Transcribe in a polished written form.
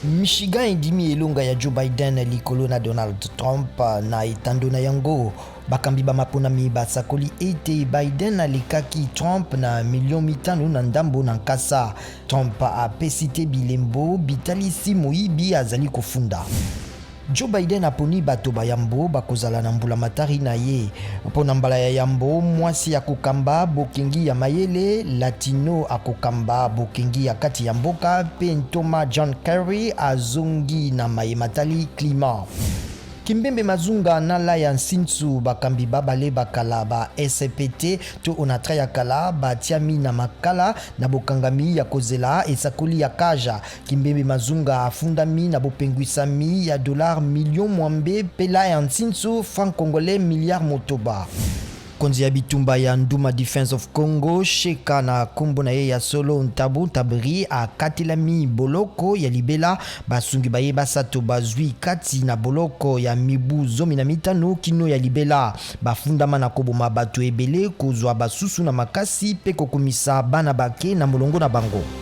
Michigan indimi elonga ya Joe Biden likolo na Donald Trump na etando na yango. Bakambi bamaponami basakoli ete Biden alikaki Trump na milion mitano na ndambo na nkasa. Trump apesi te bilembo bitalisi moyibi azali kofunda. Joe Biden aponi bato bayambo bakozala na mbula matari na ye. Pona mbala ya yambo, mwasi akokamba bokengi ya mayele, Latino akokamba bokengi ya kati ya mboka, pe ntoma John Kerry azongi na mayematali klima. Kimbembe Mazunga na Laya Nsinsu bakambi babale bakala ba SPT to onatra ya kala batiami na makala na bokangami ya kozela esakoli ya kaja. Kimbembe Mazunga afundami na bopengwisami ya dollar million mwambe pe Laya Nsinsu franc congolais milliard motoba. Konzi ya bitumba ya Nduma Defense of Congo sheka na kombo na ye ya solo Ntabu Tabri akatelami boloko ya libela basungi baye basato bazwi kati na boloko ya mibu zomi na mitano kino ya libela bafundama na koboma bato ebele kozwa basusu na makasi pe kokomisa bana bake na molongo na bango.